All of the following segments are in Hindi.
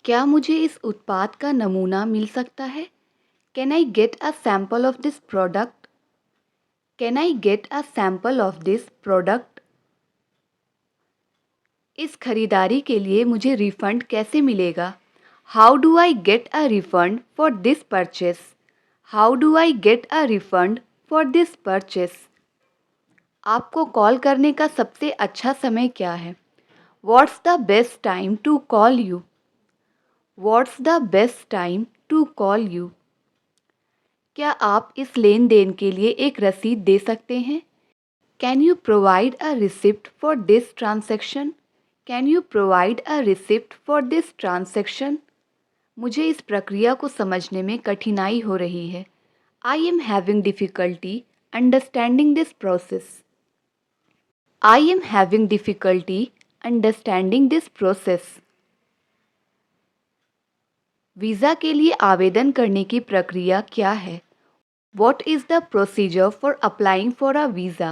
क्या मुझे इस उत्पाद का नमूना मिल सकता है? Can I get a sample of this product? Can I get a sample of this product? इस खरीदारी के लिए मुझे रिफ़ंड कैसे मिलेगा? How do I get a refund for this purchase? How do I get a refund for this purchase? आपको कॉल करने का सबसे अच्छा समय क्या है? What's the best time to call you? What's the best time to call you? क्या आप इस लेन देन के लिए एक रसीद दे सकते हैं? Can you provide a receipt for this transaction? Can you provide a receipt for this transaction? मुझे इस प्रक्रिया को समझने में कठिनाई हो रही है। I am having difficulty understanding this process. I am having difficulty understanding this process. Visa के लिए आवेदन करने की प्रक्रिया क्या है? What is the procedure for applying for a visa?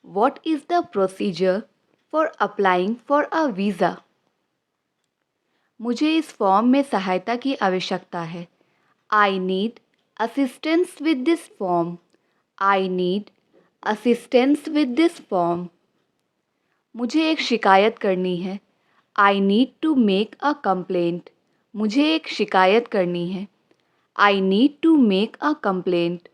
What is the procedure for applying for a visa? मुझे इस फॉर्म में सहायता की आवश्यकता है। I need assistance with this form. I need assistance with this form. मुझे एक शिकायत करनी है। I need to make a complaint. मुझे एक शिकायत करनी है। I need to make a complaint.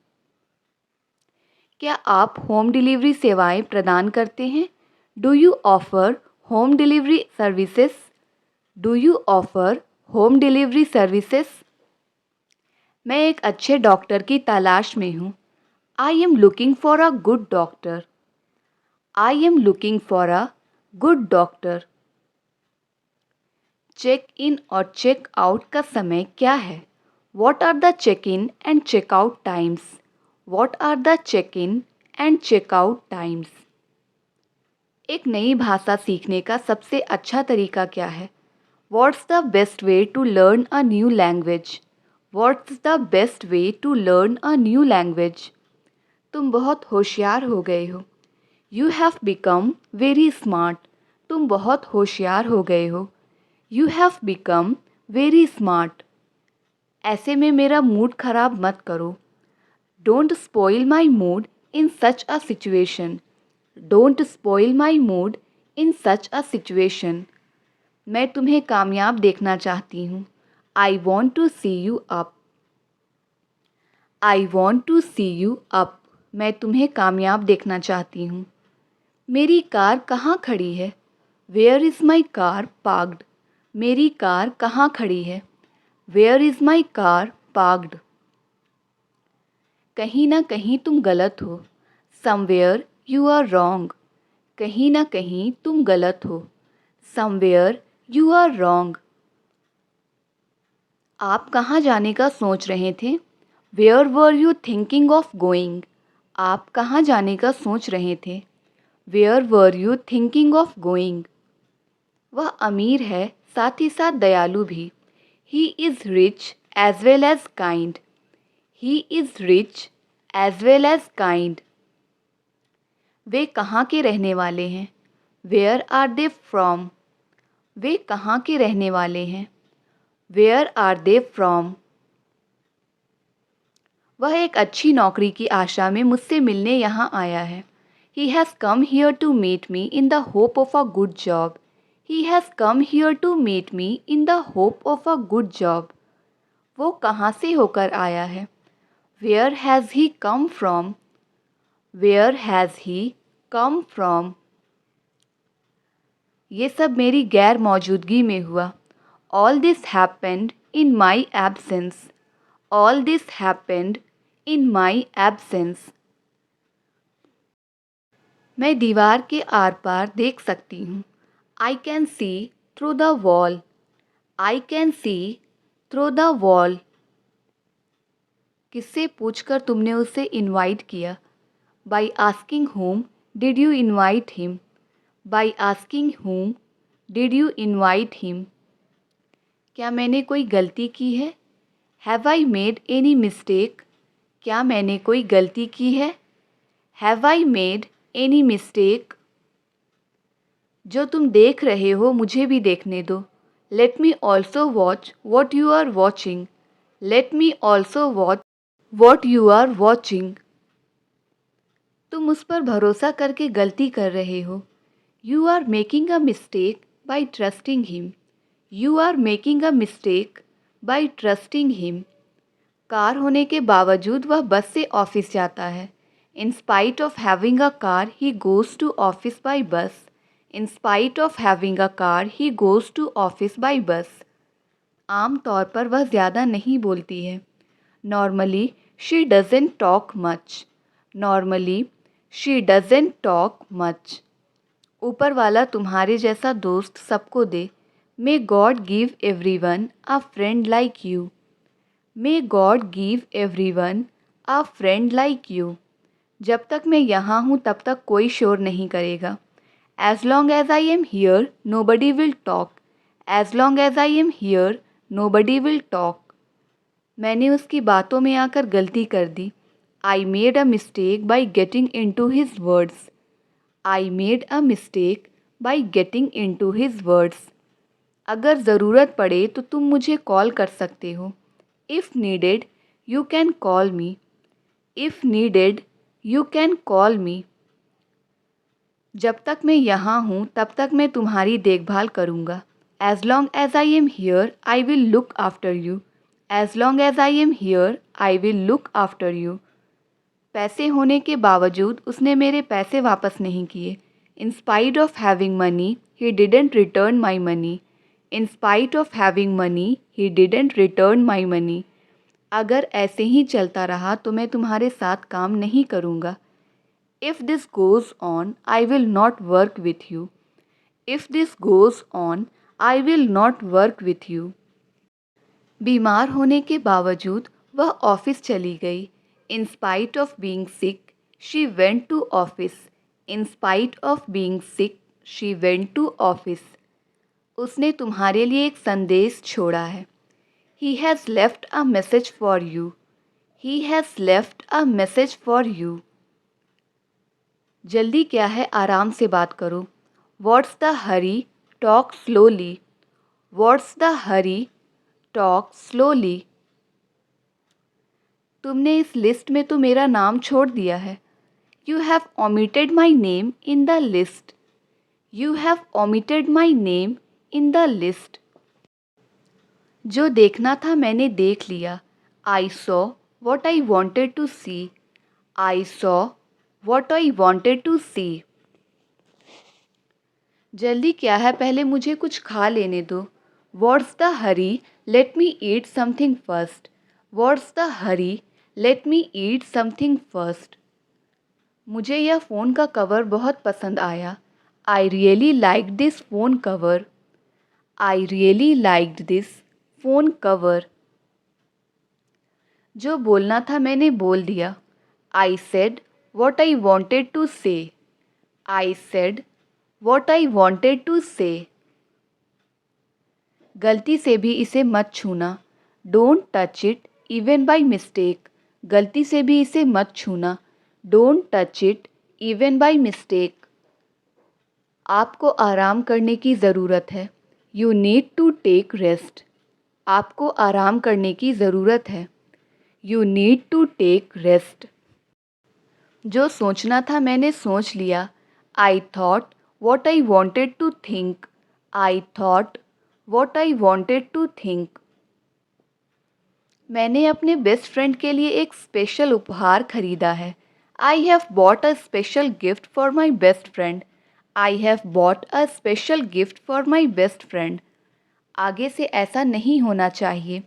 क्या आप होम डिलीवरी सेवाएं प्रदान करते हैं? Do you offer home delivery services? Do you offer home delivery services? मैं एक अच्छे डॉक्टर की तलाश में हूँ। I am looking for a good doctor. I am looking for a good doctor. Check in और चेक आउट का समय क्या है? What are the check in and check out times? What are the check in and check out times? एक नई भाषा सीखने का सबसे अच्छा तरीका क्या है? What's the best way to learn a new language? What's the best way to learn a new language? तुम बहुत होशियार हो गए हो। You have become very smart. तुम बहुत होशियार हो गए हो। You have become very smart. ऐसे में मेरा मूड खराब मत करो। Don't spoil my mood in such a situation. Don't spoil my mood in such a situation. मैं तुम्हें कामयाब देखना चाहती हूँ। I want to see you up. I want to see you up. मैं तुम्हें कामयाब देखना चाहती हूँ। मेरी कार कहाँ खड़ी है? Where is my car parked? मेरी कार कहाँ खड़ी है? Where is my car parked? कहीं ना कहीं तुम गलत हो। Somewhere you are wrong. कहीं ना कहीं तुम गलत हो। Somewhere you are wrong. आप कहाँ जाने का सोच रहे थे? Where were you thinking of going? आप कहाँ जाने का सोच रहे थे? Where were you thinking of going? वह अमीर है, साथ ही साथ दयालु भी। He is rich as well as kind. He is rich as well as kind. वे कहाँ के रहने वाले हैं? Where are they from? वे कहाँ के रहने वाले हैं? Where are they from? वह एक अच्छी नौकरी की आशा में मुझसे मिलने यहाँ आया है। He has come here to meet me in the hope of a good job. He has come here to meet me in the hope of a good job. वो कहाँ से होकर आया है? Where has he come from? Where has he come from? ये सब मेरी गैर मौजूदगी में हुआ। All this happened in my absence. All this happened in my absence. मैं दीवार के आर पार देख सकती हूँ। I can see through the wall. I can see through the wall. किससे पूछकर तुमने उसे इनवाइट किया? By asking whom did you invite him? By asking whom did you invite him? क्या मैंने कोई गलती की है? Have I made any mistake? क्या मैंने कोई गलती की है? Have I made any mistake? जो तुम देख रहे हो मुझे भी देखने दो। Let me also watch what you are watching. Let me also watch what you are watching. तुम उस पर भरोसा करके गलती कर रहे हो. You are making a mistake by trusting him. You are making a mistake by trusting him. Car होने के बावजूद वह बस से ऑफिस जाता है. In spite of having a car, he goes to office by bus. In spite of having a car, he goes to office by bus. आम तौर पर वह ज़्यादा नहीं बोलती है. Normally, she doesn't talk much. Normally, she doesn't talk much. ऊपर वाला तुम्हारे जैसा दोस्त सबको दे. May God give everyone a friend like you. May God give everyone a friend like you. जब तक मैं यहाँ हूँ तब तक कोई शोर नहीं करेगा. As long as I am here, nobody will talk. As long as I am here, nobody will talk. मैंने उसकी बातों में आकर गलती कर दी. I made a mistake by getting into his words. I made a mistake by getting into his words. अगर ज़रूरत पड़े तो तुम मुझे कॉल कर सकते हो. If needed, you can call me. If needed, you can call me. जब तक मैं यहाँ हूँ तब तक मैं तुम्हारी देखभाल करूँगा. As long as I am here, I will look after you. As long as I am here, I will look after you. पैसे होने के बावजूद उसने मेरे पैसे वापस नहीं किए. In spite of having money, he didn't return my money. In spite of having money, he didn't return my money. अगर ऐसे ही चलता रहा तो मैं तुम्हारे साथ काम नहीं करूँगा. If this goes on, I will not work with you. If this goes on, I will not work with you. बीमार होने के बावजूद वह ऑफिस चली गई. In spite of being sick, she went to office. In spite of being sick, she went to office. उसने तुम्हारे लिए एक संदेश छोड़ा है. He has left a message for you. He has left a message for you. जल्दी क्या है, आराम से बात करो. What's the hurry? Talk slowly. What's the hurry? Talk slowly. तुमने इस लिस्ट में तो मेरा नाम छोड़ दिया है. You have omitted my name in the list. You have omitted my name in the list. जो देखना था मैंने देख लिया. I saw what I wanted to see. I saw what I wanted to see. जल्दी क्या है, पहले मुझे कुछ खा लेने दो. What's the hurry? Let me eat something first. What's the hurry? Let me eat something first. मुझे यह फ़ोन का कवर बहुत पसंद आया. I really liked this phone cover. I really liked this phone cover. जो बोलना था मैंने बोल दिया. I said what I wanted to say. I said what I wanted to say. गलती से भी इसे मत छूना. Don't touch it even by mistake. गलती से भी इसे मत छूना. Don't touch it even by mistake. आपको आराम करने की ज़रूरत है. You need to take rest. आपको आराम करने की ज़रूरत है. You need to take rest. जो सोचना था मैंने सोच लिया. I thought what I wanted to think. I thought what I wanted to think. मैंने अपने बेस्ट फ्रेंड के लिए एक स्पेशल उपहार खरीदा है. I have bought a special gift for my best friend. I have bought a special gift for my best friend. आगे से ऐसा नहीं होना चाहिए.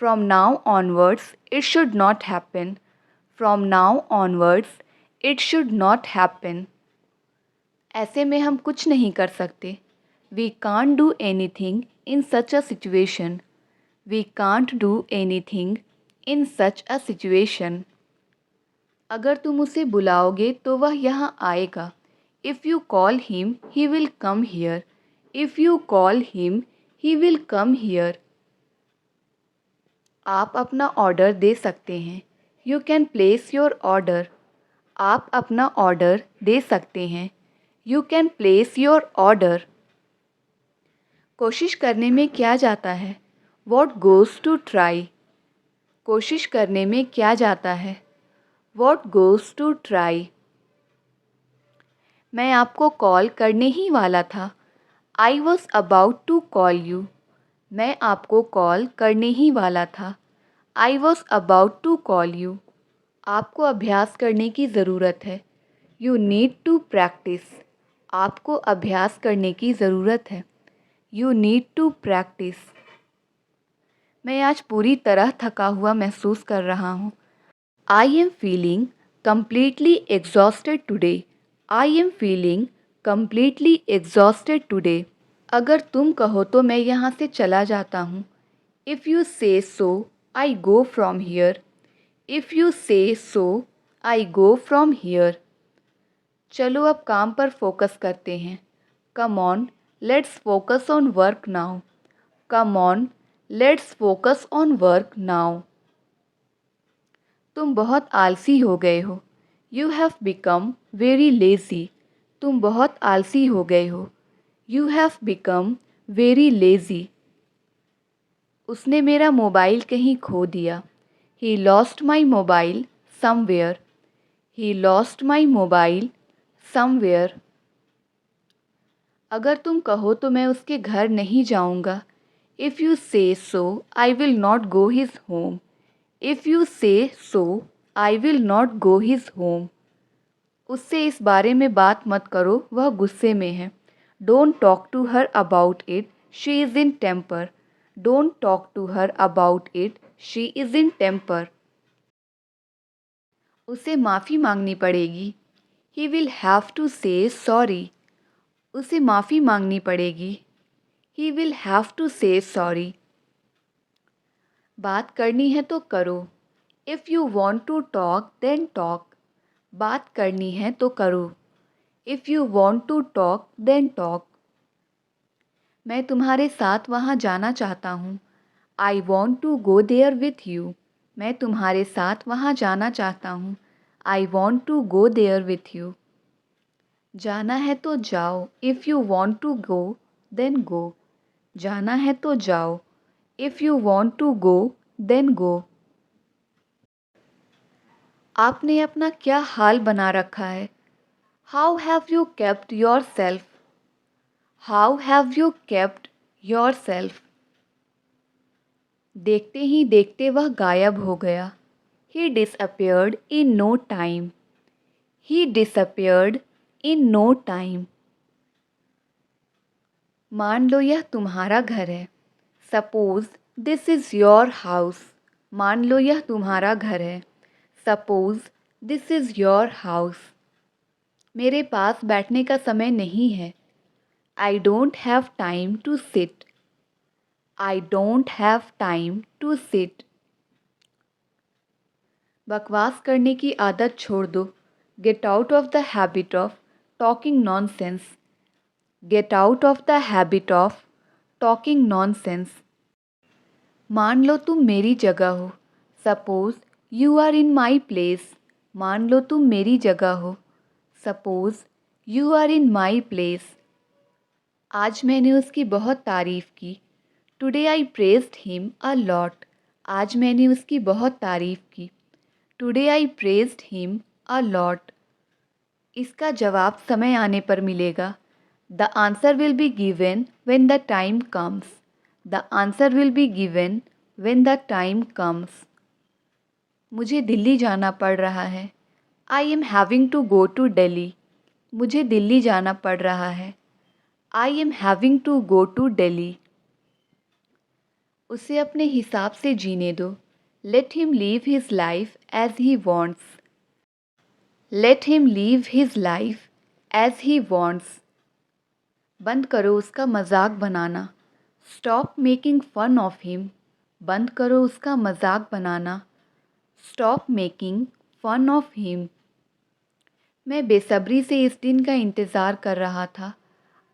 From now onwards, it should not happen. From now onwards, it should not happen. ऐसे में हम कुछ नहीं कर सकते. We can't do anything in such a situation. We can't do anything in such a situation. अगर तुम उसे बुलाओगे तो वह यहाँ आएगा. If you call him, he will come here. If you call him, he will come here. आप अपना ऑर्डर दे सकते हैं. You can place your order. आप अपना ऑर्डर दे सकते हैं. You can place your order. कोशिश करने में क्या जाता है? What goes to try? कोशिश करने में क्या जाता है? What goes to try? मैं आपको कॉल करने ही वाला था। I was about to call you. मैं आपको कॉल करने ही वाला था। I was about to call you. आपको अभ्यास करने की ज़रूरत है। You need to practice. आपको अभ्यास करने की ज़रूरत है। You need to practice. मैं आज पूरी तरह थका हुआ महसूस कर रहा हूँ। I am feeling completely exhausted today. I am feeling completely exhausted today. अगर तुम कहो तो मैं यहाँ से चला जाता हूँ। If you say so, I go from here. If you say so, I go from here. चलो अब काम पर फोकस करते हैं। Come on, let's focus on work now. Come on, let's focus on work now. तुम बहुत आलसी हो गए हो। You have become very lazy. तुम बहुत आलसी हो गए हो। You have become very lazy. उसने मेरा मोबाइल कहीं खो दिया। He lost my mobile somewhere. He lost my mobile somewhere. अगर तुम कहो तो मैं उसके घर नहीं जाऊंगा। If you say so, I will not go his home. If you say so, I will not go his home. उससे इस बारे में बात मत करो, वह गुस्से में है। Don't talk to her about it. She is in temper. Don't talk to her about it. She is in temper. उसे माफ़ी मांगनी पड़ेगी। He will have to say sorry. उसे माफ़ी मांगनी पड़ेगी। He will have to say sorry. बात करनी है तो करो। If you want to talk, then talk. बात करनी है तो करो। If you want to talk, then talk. मैं तुम्हारे साथ वहाँ जाना चाहता हूँ। I want to go there with you. मैं तुम्हारे साथ वहाँ जाना चाहता हूँ। I want to go there with you. जाना है तो जाओ। If you want to go, then go. जाना है तो जाओ। If you want to go, then go. आपने अपना क्या हाल बना रखा है? How have you kept yourself? How have you kept yourself? देखते ही देखते वह गायब हो गया। He disappeared in no time. He disappeared in no time. मान लो यह तुम्हारा घर है। Suppose this is your house. मान लो यह तुम्हारा घर है। Suppose this is your house. मेरे पास बैठने का समय नहीं है। I don't have time to sit. I don't have time to sit. बकवास करने की आदत छोड़ दो। Get out of the habit of talking nonsense. Get out of the habit of talking nonsense. मान लो तुम मेरी जगह हो। Suppose you are in my place. मान लो तुम मेरी जगह हो। Suppose you are in my place. आज मैंने उसकी बहुत तारीफ़ की। Today I praised him a lot. आज मैंने उसकी बहुत तारीफ़ की। Today I praised him a lot. इसका जवाब समय आने पर मिलेगा। The answer will be given when the time comes. The answer will be given when the time comes. मुझे दिल्ली जाना पड़ रहा है। I am having to go to Delhi. मुझे दिल्ली जाना पड़ रहा है। I am having to go to Delhi. उसे अपने हिसाब से जीने दो। Let him live his life as he wants. Let him live his life as he wants. बंद करो उसका मजाक बनाना। Stop making fun of him. बंद करो उसका मजाक बनाना। Stop making fun of him. मैं बेसब्री से इस दिन का इंतज़ार कर रहा था।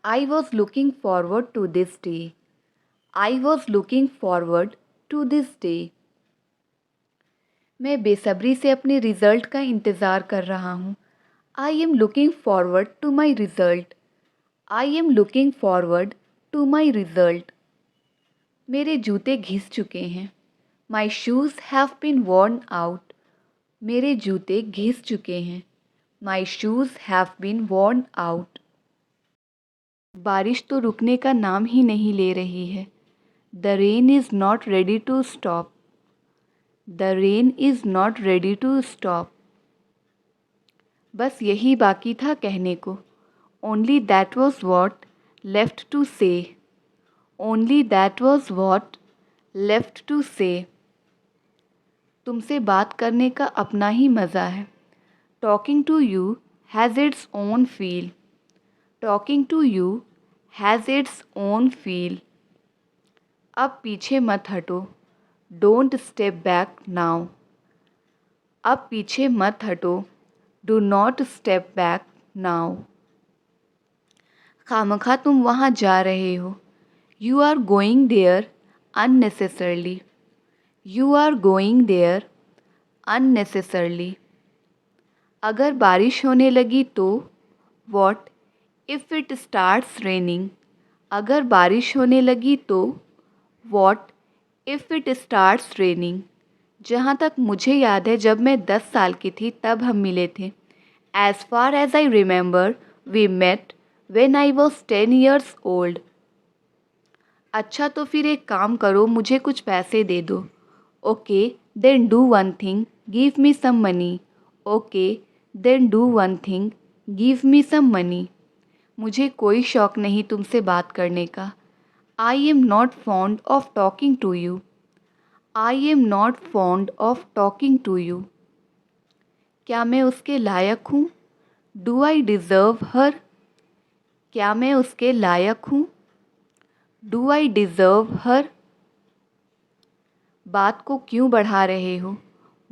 I was looking forward to this day. I was looking forward to this day. मैं बेसब्री से अपने रिज़ल्ट का इंतज़ार कर रहा हूँ। I am looking forward to my result. I am looking forward to my result. मेरे जूते घिस चुके हैं. My shoes have been worn out. मेरे जूते घिस चुके हैं. My shoes have been worn out. बारिश तो रुकने का नाम ही नहीं ले रही है. The rain is not ready to stop. The rain is not ready to stop. बस यही बाकी था कहने को. Only that was what left to say. Only that was what left to say. तुमसे बात करने का अपना ही मज़ा है. Talking to you has its own feel. Talking to you has its own feel. अब पीछे मत हटो. Don't step back now. अब पीछे मत हटो. Do not step back now. खामखा तुम वहाँ जा रहे हो. You are going there unnecessarily. You are going there unnecessarily. अगर बारिश होने लगी तो What if it starts raining? अगर बारिश होने लगी तो What if it starts raining? जहाँ तक मुझे याद है जब मैं 10 साल की थी तब हम मिले थे. As far as I remember, we met when I was 10 years old. अच्छा तो फिर एक काम करो, मुझे कुछ पैसे दे दो. Okay, then do one thing, give me some money. Okay, then do one thing, give me some money. मुझे कोई शौक़ नहीं तुमसे बात करने का. I am not fond of talking to you. I am not fond of talking to you. क्या मैं उसके लायक हूँ? Do I deserve her? क्या मैं उसके लायक हूँ? Do I deserve her? बात को क्यों बढ़ा रहे हो?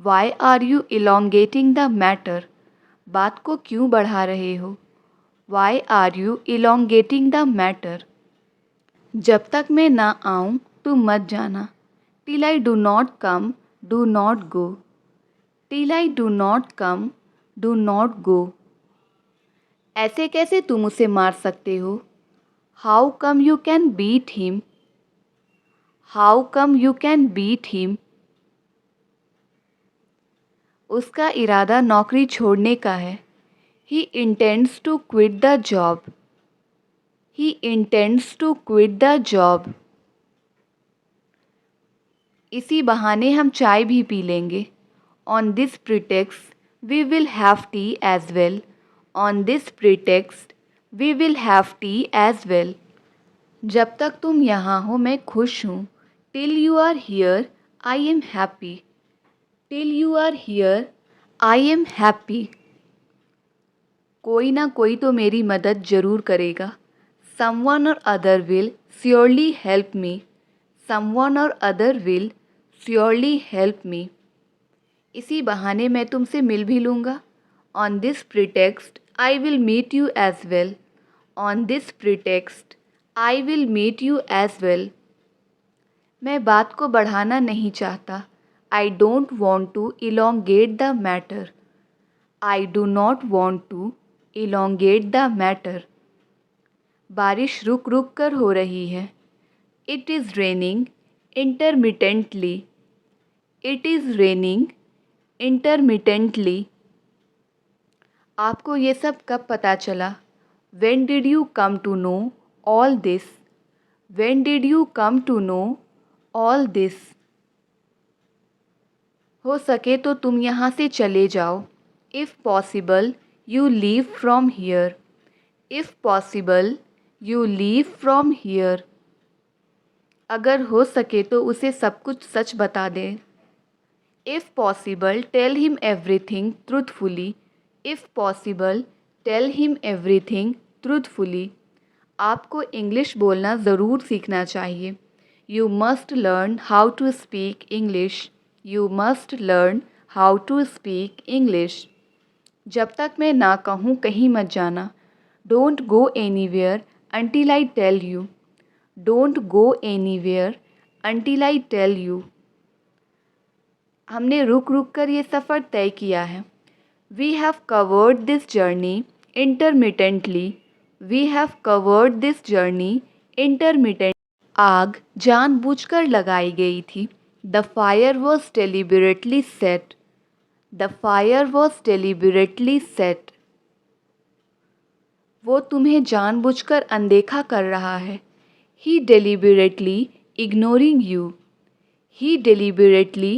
Why are you elongating the matter? बात को क्यों बढ़ा रहे हो? Why are you elongating the matter? जब तक मैं ना आऊँ तुम मत जाना. Till I do not come, do not go. Till I do not come, do not go. ऐसे कैसे तुम उसे मार सकते हो? How come you can beat him? How come you can beat him? उसका इरादा नौकरी छोड़ने का है. He intends to quit the job. He intends to quit the job. इसी बहाने हम चाय भी पी लेंगे. On this pretext, we will have tea as well. On this pretext, we will have tea as well. जब तक तुम यहाँ हो मैं खुश हूँ. Till you are here, I am happy. Till you are here, I am happy. कोई ना कोई तो मेरी मदद ज़रूर करेगा. Someone or other will surely help me. Someone or other will surely help me. इसी बहाने मैं तुमसे मिल भी लूँगा. On this pretext, I will meet you as well. On this pretext, I will meet you as well. मैं बात को बढ़ाना नहीं चाहता. I don't want to elongate the matter. I do not want to elongate the matter. बारिश रुक रुक कर हो रही है. It is raining intermittently. It is raining intermittently. आपको ये सब कब पता चला? When did you come to know all this? When did you come to know all this? हो सके तो तुम यहाँ से चले जाओ. If possible, you leave from here. If possible, you leave from here. अगर हो सके तो उसे सब कुछ सच बता दें. If possible, tell him everything truthfully. If possible, tell him everything truthfully. आपको इंग्लिश बोलना ज़रूर सीखना चाहिए. You must learn how to speak English. You must learn how to speak English. जब तक मैं ना कहूँ कहीं मत जाना. Don't go anywhere until I tell you. Don't go anywhere until I tell you. हमने रुक रुक कर ये सफ़र तय किया है. We have covered this journey intermittently. We have covered this journey intermittent. आग जानबूझकर लगाई गई थी। The fire was deliberately set. The fire was deliberately set. वो तुम्हें जानबूझकर अनदेखा कर रहा है। He deliberately ignoring you. He deliberately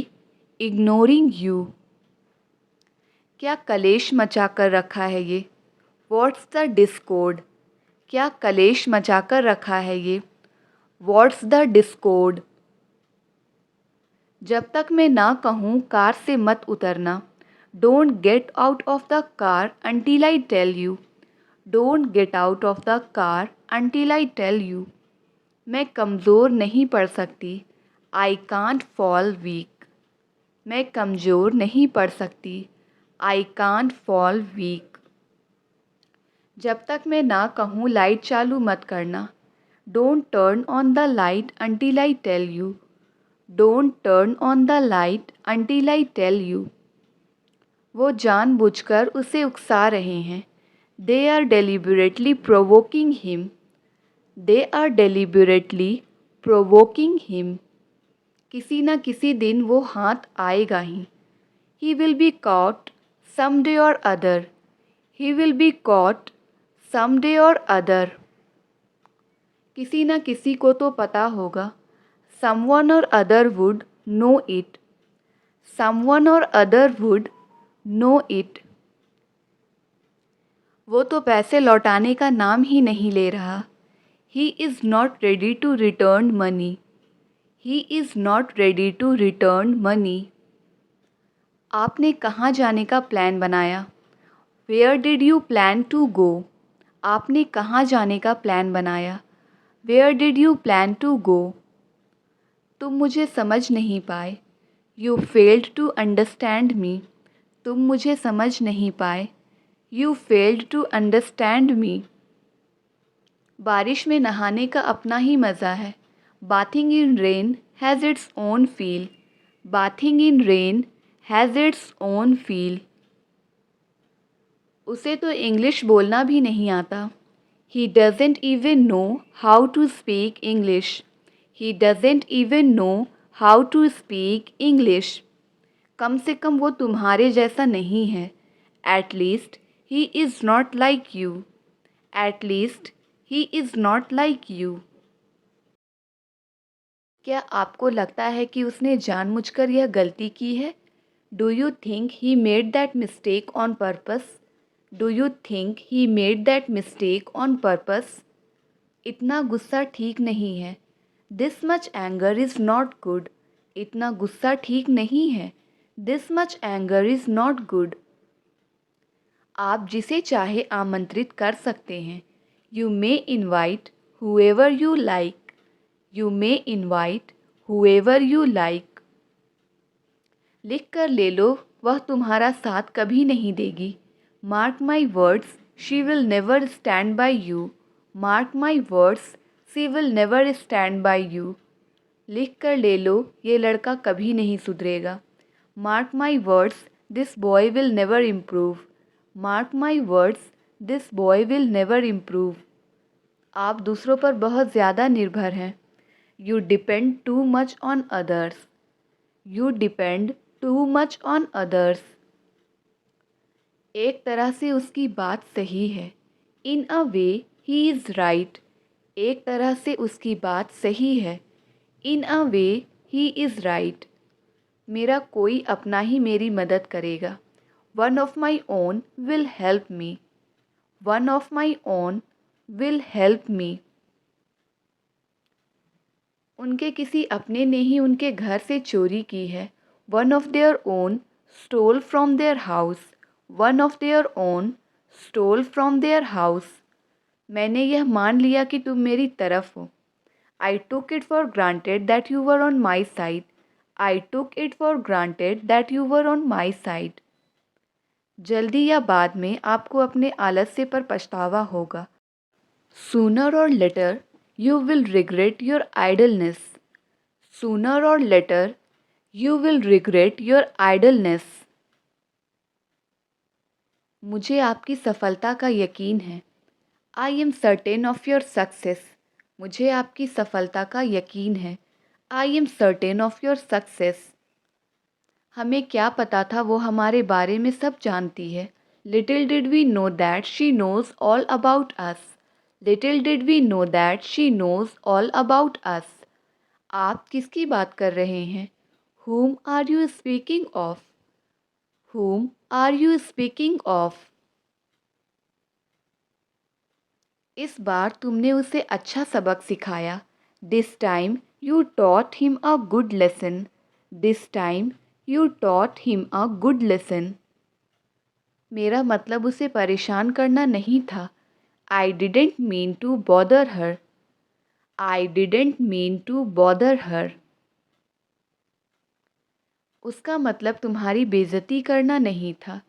ignoring you. क्या कलेश मचा कर रखा है ये? What's the discord? क्या कलेश मचा कर रखा है ये? What's the discord? जब तक मैं ना कहूँ कार से मत उतरना। Don't get out of the car until I tell you. Don't get out of the car until I tell you. मैं कमज़ोर नहीं पड़ सकती। I can't fall weak. मैं कमज़ोर नहीं पड़ सकती। I can't fall weak. जब तक मैं ना कहूँ लाइट चालू मत करना। Don't turn on the light until I tell you. Don't turn on the light until I tell you. वो जानबूझकर उसे उकसा रहे हैं। They are deliberately provoking him. They are deliberately provoking him. किसी न किसी दिन वो हाथ आएगा ही। He will be caught some day or other. He will be caught some day or other. किसी न किसी को तो पता होगा। Someone or other would know it. Someone or other would know it. वो तो पैसे लौटाने का नाम ही नहीं ले रहा। He is not ready to return money. He is not ready to return money. आपने कहाँ जाने का प्लान बनाया? Where did you plan to go? आपने कहाँ जाने का प्लान बनाया? Where did you plan to go? तुम मुझे समझ नहीं पाए। You failed to understand me. तुम मुझे समझ नहीं पाए। You failed to understand me. बारिश में नहाने का अपना ही मज़ा है। Bathing in rain has its own feel. Bathing in rain has its own feel. उसे तो इंग्लिश बोलना भी नहीं आता। He doesn't even know how to speak English. He doesn't even know how to speak English. कम से कम वो तुम्हारे जैसा नहीं है। At least he is not like you. At least he is not like you. क्या आपको लगता है कि उसने जानबूझकर यह गलती की है? Do you think he made that mistake on purpose? Do you think he made that mistake on purpose? इतना गुस्सा ठीक नहीं है। This much anger is not good. इतना गुस्सा ठीक नहीं है। This much anger is not good. आप जिसे चाहे आमंत्रित कर सकते हैं। You may invite whoever you like. You may invite whoever you like. लिख कर ले लो, वह तुम्हारा साथ कभी नहीं देगी। Mark my words, she will never stand by you. Mark my words, she will never stand by you. लिख कर ले लो, ये लड़का कभी नहीं सुधरेगा। Mark my words, this boy will never improve. Mark my words, this boy will never improve. आप दूसरों पर बहुत ज़्यादा निर्भर हैं। You depend too much on others. You depend too much on others. एक तरह से उसकी बात सही है। इन अ वे ही इज़ राइट। एक तरह से उसकी बात सही है। इन अ वे ही इज़ राइट। मेरा कोई अपना ही मेरी मदद करेगा। One of my own will help me. One of my own will help me. उनके किसी अपने ने ही उनके घर से चोरी की है। One of their own stole from their house. One of their own stole from their house. मैंने यह मान लिया कि तुम मेरी तरफ हो। I took it for granted that you were on my side. I took it for granted that you were on my side. जल्दी या बाद में आपको अपने आलस्य पर पछतावा होगा। सूनर और letter you will regret your idleness. Sooner or later, you will regret your idleness. मुझे आपकी सफलता का यकीन है। I am certain of your success. मुझे आपकी सफलता का यकीन है। I am certain of your success. हमें क्या पता था वो हमारे बारे में सब जानती है। Little did we know that she knows all about us. Little did we know that she knows all about us. आप किसकी बात कर रहे हैं? Whom are you speaking of? Whom are you speaking of? इस बार तुमने उसे अच्छा सबक सिखाया। This time you taught him a good lesson. This time you taught him a good lesson. मेरा मतलब उसे परेशान करना नहीं था। I didn't mean to bother her. I didn't mean to bother her. उसका मतलब तुम्हारी बेइज्जती करना नहीं था।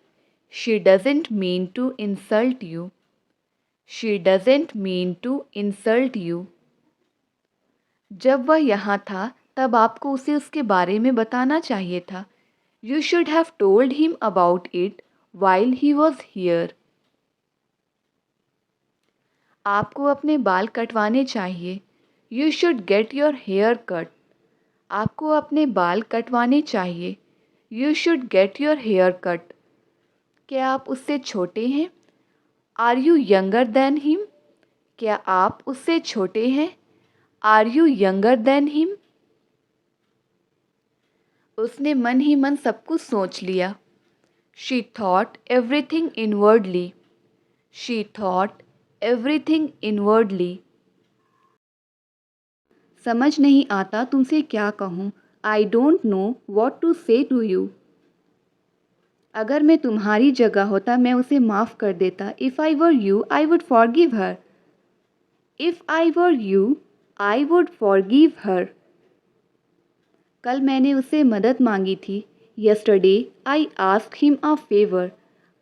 She doesn't mean to insult you. She doesn't mean to insult you. जब वह यहाँ था तब आपको उसे उसके बारे में बताना चाहिए था। You should have told him about it while he was here. आपको अपने बाल कटवाने चाहिए। You should get your hair cut. आपको अपने बाल कटवाने चाहिए। You should get your hair cut. क्या आप उससे छोटे हैं? Are you younger than him? क्या आप उससे छोटे हैं? Are you younger than him? उसने मन ही मन सब कुछ सोच लिया। She thought everything inwardly. She thought everything inwardly. समझ नहीं आता तुमसे क्या कहूँ। I don't know what to say to you. अगर मैं तुम्हारी जगह होता मैं उसे माफ़ कर देता। If I were you, I would forgive her. If I were you, I would forgive her. कल मैंने उससे मदद मांगी थी। Yesterday, I asked him a favor.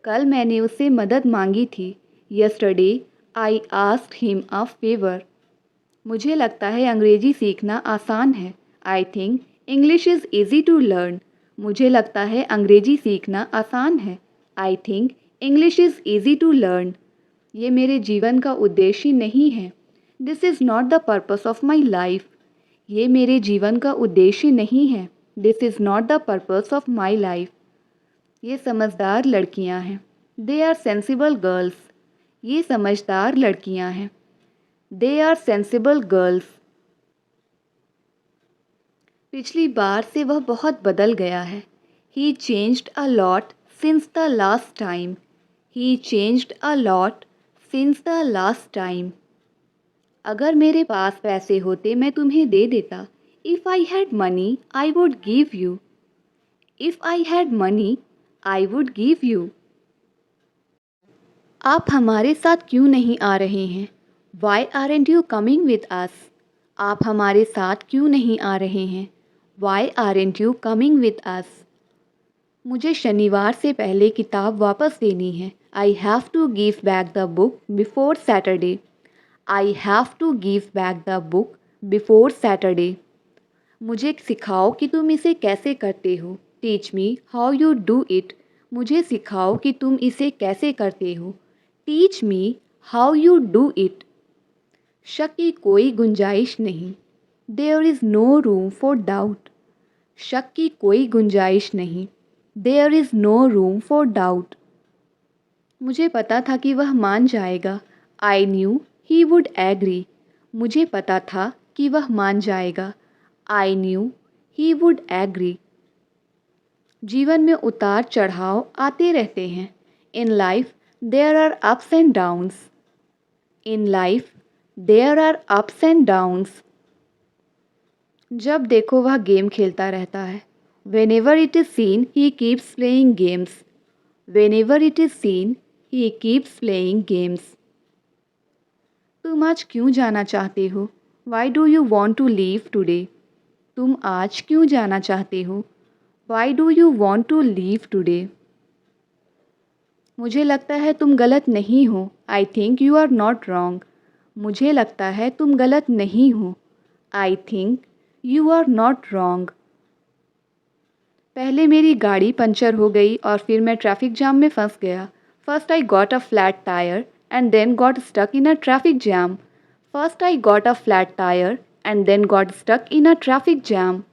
कल मैंने उससे मदद मांगी थी। Yesterday, I asked him a favor. मुझे लगता है अंग्रेज़ी सीखना आसान है। I think English is easy to learn. मुझे लगता है अंग्रेज़ी सीखना आसान है। I think English is easy to learn. ये मेरे जीवन का उद्देश्य नहीं है। This is not the purpose of my life. ये मेरे जीवन का उद्देश्य नहीं है। This is not the purpose of my life. ये समझदार लड़कियां हैं। They are sensible girls. ये समझदार लड़कियां हैं। They are sensible girls. पिछली बार से वह बहुत बदल गया है। He changed a lot since the last time. He changed a lot since the last time. अगर मेरे पास पैसे होते मैं तुम्हें दे देता। If I had money, I would give you. If I had money, I would give you. आप हमारे साथ क्यों नहीं आ रहे हैं? Why aren't you coming with us? आप हमारे साथ क्यों नहीं आ रहे हैं? Why aren't you coming with us? मुझे शनिवार से पहले किताब वापस देनी है। I have to give back the book before Saturday. I have to give back the book before Saturday. मुझे सिखाओ कि तुम इसे कैसे करते हो। Teach me how you do it. मुझे सिखाओ कि तुम इसे कैसे करते हो। Teach me how you do it. शक की कोई गुंजाइश नहीं। There is no room for doubt. शक की कोई गुंजाइश नहीं। There is no room for doubt. मुझे पता था कि वह मान जाएगा। I knew he would agree. मुझे पता था कि वह मान जाएगा। I knew he would agree. जीवन में उतार चढ़ाव आते रहते हैं। In life there are ups and downs. In life there are ups and downs. जब देखो वह गेम खेलता रहता है। Whenever it is seen he keeps playing games. Whenever it is seen he keeps playing games. तुम आज क्यों जाना चाहते हो? Why do you want to leave today? तुम आज क्यों जाना चाहते हो? Why do you want to leave today? मुझे लगता है तुम गलत नहीं हो। I think you are not wrong. मुझे लगता है तुम गलत नहीं हो। I think you are not wrong. पहले मेरी गाड़ी पंचर हो गई और फिर मैं ट्रैफिक जाम में फंस गया। First I got a flat tire and then got stuck in a traffic jam. First, I got a flat tire and then got stuck in a traffic jam.